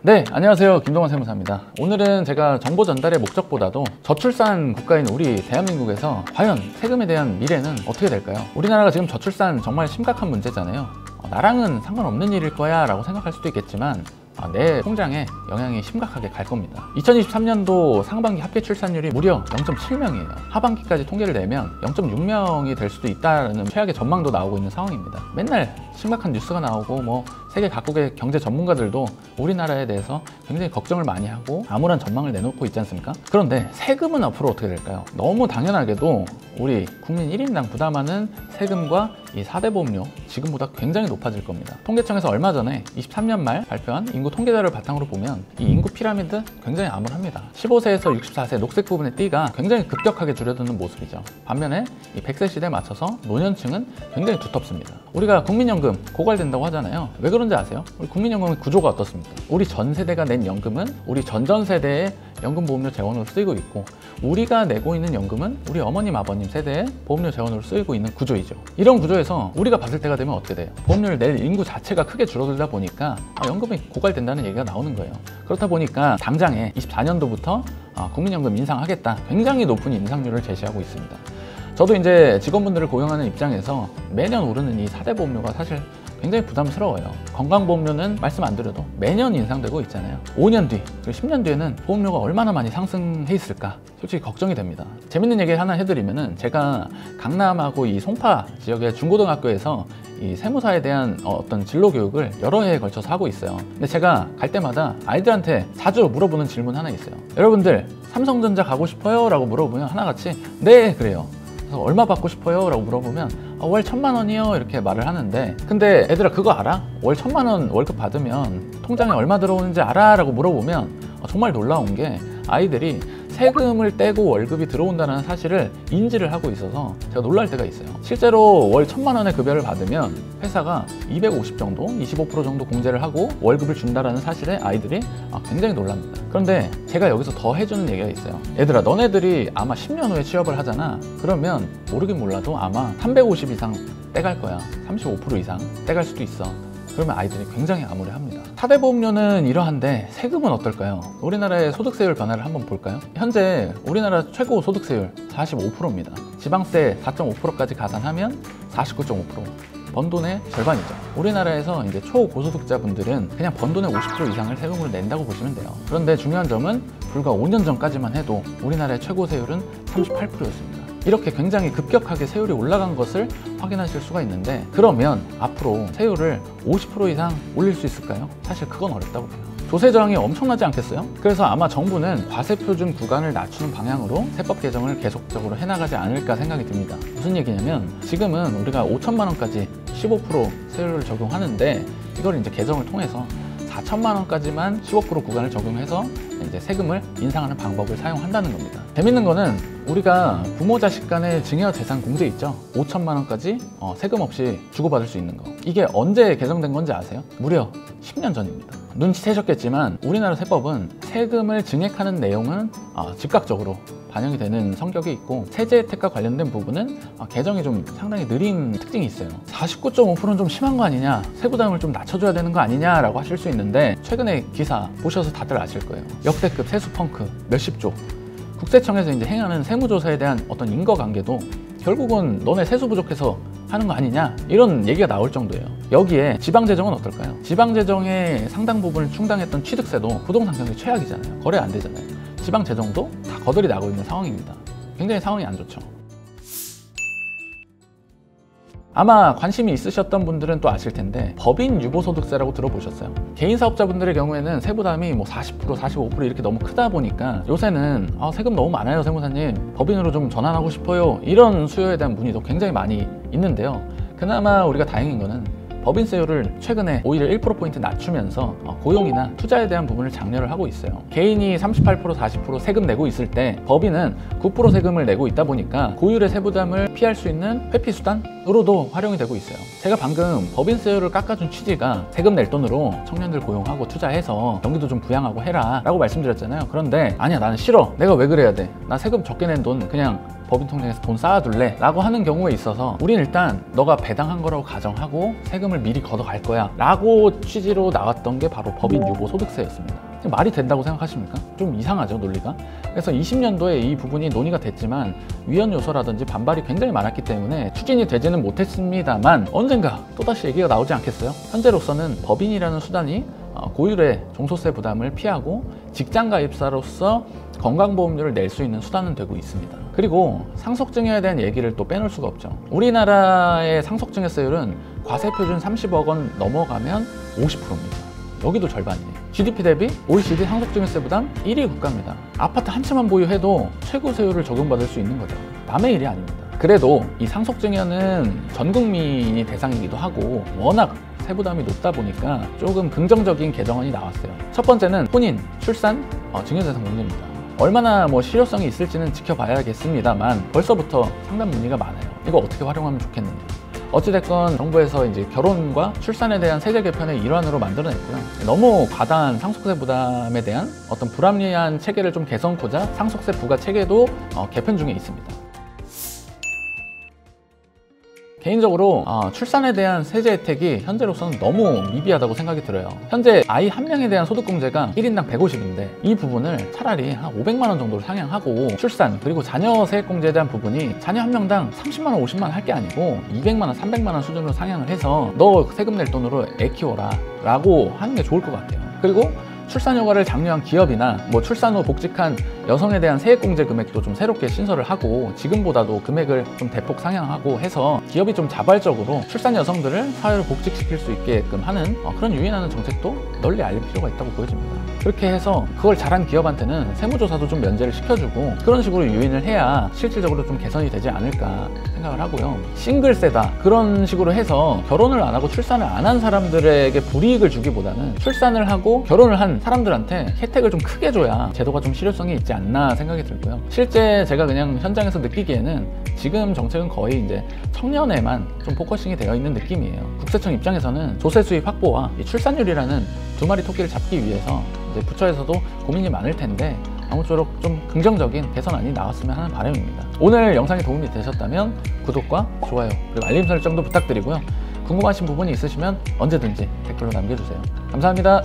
네, 안녕하세요. 김동환 세무사입니다. 오늘은 제가 정보 전달의 목적보다도 저출산 국가인 우리 대한민국에서 과연 세금에 대한 미래는 어떻게 될까요? 우리나라가 지금 저출산 정말 심각한 문제잖아요. 나랑은 상관없는 일일 거야 라고 생각할 수도 있겠지만 내 통장에 영향이 심각하게 갈 겁니다. 2023년도 상반기 합계 출산율이 무려 0.7명이에요. 하반기까지 통계를 내면 0.6명이 될 수도 있다는 최악의 전망도 나오고 있는 상황입니다. 맨날 심각한 뉴스가 나오고 세계 각국의 경제 전문가들도 우리나라에 대해서 굉장히 걱정을 많이 하고 암울한 전망을 내놓고 있지 않습니까? 그런데 세금은 앞으로 어떻게 될까요? 너무 당연하게도 우리 국민 1인당 부담하는 세금과 이 4대 보험료 지금보다 굉장히 높아질 겁니다. 통계청에서 얼마 전에 23년 말 발표한 인구 통계자를 바탕으로 보면 이 인구 피라미드 굉장히 암울합니다. 15세에서 64세 녹색 부분의 띠가 굉장히 급격하게 줄어드는 모습이죠. 반면에 이 100세 시대에 맞춰서 노년층은 굉장히 두텁습니다. 우리가 국민연금 고갈된다고 하잖아요. 왜 그런지 아세요? 우리 국민연금의 구조가 어떻습니까? 우리 전 세대가 낸 연금은 우리 전전 세대의 연금보험료 재원으로 쓰이고 있고, 우리가 내고 있는 연금은 우리 어머님 아버님 세대의 보험료 재원으로 쓰이고 있는 구조이죠. 이런 구조에서 우리가 받을 때가 되면 어떻게 돼요? 보험료를 낼 인구 자체가 크게 줄어들다 보니까 연금이 고갈된다는 얘기가 나오는 거예요. 그렇다 보니까 당장에 24년도부터 국민연금 인상하겠다, 굉장히 높은 인상률을 제시하고 있습니다. 저도 이제 직원분들을 고용하는 입장에서 매년 오르는 이 4대 보험료가 사실 굉장히 부담스러워요. 건강보험료는 말씀 안 드려도 매년 인상되고 있잖아요. 5년 뒤, 그리고 10년 뒤에는 보험료가 얼마나 많이 상승해 있을까 솔직히 걱정이 됩니다. 재밌는 얘기 하나 해드리면은, 제가 강남하고 이 송파 지역의 중고등학교에서 이 세무사에 대한 어떤 진로 교육을 여러 해에 걸쳐서 하고 있어요. 근데 제가 갈 때마다 아이들한테 자주 물어보는 질문 하나 있어요. 여러분들 삼성전자 가고 싶어요? 라고 물어보면 하나같이 네 그래요. 그래서 얼마 받고 싶어요? 라고 물어보면 월 1000만 원이요 이렇게 말을 하는데, 근데 애들아 그거 알아? 월 1000만 원 월급 받으면 통장에 얼마 들어오는지 알아? 라고 물어보면 정말 놀라운 게 아이들이 세금을 떼고 월급이 들어온다는 사실을 인지를 하고 있어서 제가 놀랄 때가 있어요. 실제로 월 1000만 원의 급여를 받으면 회사가 250 정도, 25% 정도 공제를 하고 월급을 준다는 사실에 아이들이 굉장히 놀랍니다. 그런데 제가 여기서 더 해주는 얘기가 있어요. 얘들아, 너네들이 아마 10년 후에 취업을 하잖아. 그러면 모르긴 몰라도 아마 350 이상 떼갈 거야. 35% 이상 떼갈 수도 있어. 그러면 아이들이 굉장히 암울해합니다. 4대 보험료는 이러한데 세금은 어떨까요? 우리나라의 소득세율 변화를 한번 볼까요? 현재 우리나라 최고 소득세율 45%입니다. 지방세 4.5%까지 가산하면 49.5%. 번 돈의 절반이죠. 우리나라에서 이제 초고소득자분들은 그냥 번 돈의 50% 이상을 세금으로 낸다고 보시면 돼요. 그런데 중요한 점은 불과 5년 전까지만 해도 우리나라의 최고 세율은 38%였습니다. 이렇게 굉장히 급격하게 세율이 올라간 것을 확인하실 수가 있는데, 그러면 앞으로 세율을 50% 이상 올릴 수 있을까요? 사실 그건 어렵다고 봐요. 조세 저항이 엄청나지 않겠어요? 그래서 아마 정부는 과세 표준 구간을 낮추는 방향으로 세법 개정을 계속적으로 해나가지 않을까 생각이 듭니다. 무슨 얘기냐면, 지금은 우리가 5천만 원까지 15% 세율을 적용하는데, 이걸 이제 개정을 통해서 4천만 원까지만 15% 구간을 적용해서 이제 세금을 인상하는 방법을 사용한다는 겁니다. 재밌는 거는 우리가 부모 자식 간의 증여 재산 공제 있죠? 5천만 원까지 세금 없이 주고받을 수 있는 거. 이게 언제 개정된 건지 아세요? 무려 10년 전입니다. 눈치채셨겠지만 우리나라 세법은 세금을 증액하는 내용은 즉각적으로 반영이 되는 성격이 있고, 세제 혜택과 관련된 부분은 개정이 좀 상당히 느린 특징이 있어요. 49.5%는 좀 심한 거 아니냐, 세부담을 좀 낮춰줘야 되는 거 아니냐 라고 하실 수 있는데, 최근에 기사 보셔서 다들 아실 거예요. 역대급 세수 펑크 몇십조, 국세청에서 이제 행하는 세무조사에 대한 어떤 인과관계도 결국은 너네 세수 부족해서 하는 거 아니냐, 이런 얘기가 나올 정도예요. 여기에 지방재정은 어떨까요? 지방재정의 상당 부분을 충당했던 취득세도 부동산 경기 최악이잖아요. 거래 안 되잖아요. 지방재정도 다 거덜이 나고 있는 상황입니다. 굉장히 상황이 안 좋죠. 아마 관심이 있으셨던 분들은 또 아실 텐데, 법인 유보소득세라고 들어보셨어요? 개인 사업자분들의 경우에는 세부담이 40%, 45% 이렇게 너무 크다 보니까 요새는 세금 너무 많아요 세무사님, 법인으로 좀 전환하고 싶어요, 이런 수요에 대한 문의도 굉장히 많이 있는데요. 그나마 우리가 다행인 거는 법인세율을 최근에 오히려 1%포인트 낮추면서 고용이나 투자에 대한 부분을 장려를 하고 있어요. 개인이 38%, 40% 세금 내고 있을 때 법인은 9% 세금을 내고 있다 보니까 고율의 세부담을 피할 수 있는 회피수단으로도 활용이 되고 있어요. 제가 방금 법인세율을 깎아준 취지가 세금 낼 돈으로 청년들 고용하고 투자해서 경기도 좀 부양하고 해라 라고 말씀드렸잖아요. 그런데 아니야, 나는 싫어, 내가 왜 그래야 돼, 나 세금 적게 낸 돈 그냥 법인 통장에서 돈 쌓아둘래? 라고 하는 경우에 있어서 우린 일단 너가 배당한 거라고 가정하고 세금을 미리 걷어갈 거야 라고 취지로 나왔던 게 바로 법인 유보 소득세였습니다. 말이 된다고 생각하십니까? 좀 이상하죠, 논리가? 그래서 20년도에 이 부분이 논의가 됐지만 위헌 요소라든지 반발이 굉장히 많았기 때문에 추진이 되지는 못했습니다만 언젠가 또다시 얘기가 나오지 않겠어요? 현재로서는 법인이라는 수단이 고율의 종소세 부담을 피하고 직장 가입사로서 건강보험료를 낼 수 있는 수단은 되고 있습니다. 그리고 상속증여에 대한 얘기를 또 빼놓을 수가 없죠. 우리나라의 상속증여세율은 과세표준 30억 원 넘어가면 50%입니다. 여기도 절반이에요. GDP 대비 OECD 상속증여세 부담 1위 국가입니다. 아파트 한 채만 보유해도 최고 세율을 적용받을 수 있는 거죠. 남의 일이 아닙니다. 그래도 이 상속증여는 전 국민이 대상이기도 하고 워낙 세부담이 높다 보니까 조금 긍정적인 개정안이 나왔어요. 첫 번째는 혼인, 출산, 증여대상 문제입니다. 얼마나 실효성이 있을지는 지켜봐야겠습니다만 벌써부터 상당 문의가 많아요. 이거 어떻게 활용하면 좋겠느냐. 어찌됐건 정부에서 이제 결혼과 출산에 대한 세제 개편의 일환으로 만들어냈고요. 너무 과다한 상속세 부담에 대한 어떤 불합리한 체계를 좀 개선코자 상속세 부과 체계도 개편 중에 있습니다. 개인적으로 출산에 대한 세제 혜택이 현재로서는 너무 미비하다고 생각이 들어요. 현재 아이 한 명에 대한 소득공제가 1인당 150인데 이 부분을 차라리 한 500만 원 정도로 상향하고 출산 그리고 자녀 세액공제에 대한 부분이 자녀 한 명당 30만 원, 50만 원 할 게 아니고 200만 원, 300만 원 수준으로 상향을 해서 너 세금 낼 돈으로 애 키워라 라고 하는 게 좋을 것 같아요. 그리고 출산 휴가를 장려한 기업이나 출산 후 복직한 여성에 대한 세액공제 금액도 좀 새롭게 신설을 하고 지금보다도 금액을 좀 대폭 상향하고 해서 기업이 좀 자발적으로 출산 여성들을 사회로 복직시킬 수 있게끔 하는 그런 유인하는 정책도 널리 알릴 필요가 있다고 보여집니다. 그렇게 해서 그걸 잘한 기업한테는 세무조사도 좀 면제를 시켜주고 그런 식으로 유인을 해야 실질적으로 좀 개선이 되지 않을까 생각을 하고요. 싱글세다 그런 식으로 해서 결혼을 안 하고 출산을 안 한 사람들에게 불이익을 주기보다는 출산을 하고 결혼을 한 사람들한테 혜택을 좀 크게 줘야 제도가 좀 실효성이 있지 않나 생각이 들고요. 실제 제가 그냥 현장에서 느끼기에는 지금 정책은 거의 이제 청년에만 좀 포커싱이 되어 있는 느낌이에요. 국세청 입장에서는 조세 수입 확보와 이 출산율이라는 두 마리 토끼를 잡기 위해서 이제 부처에서도 고민이 많을 텐데 아무쪼록 좀 긍정적인 개선안이 나왔으면 하는 바람입니다. 오늘 영상이 도움이 되셨다면 구독과 좋아요 그리고 알림 설정도 부탁드리고요. 궁금하신 부분이 있으시면 언제든지 댓글로 남겨주세요. 감사합니다.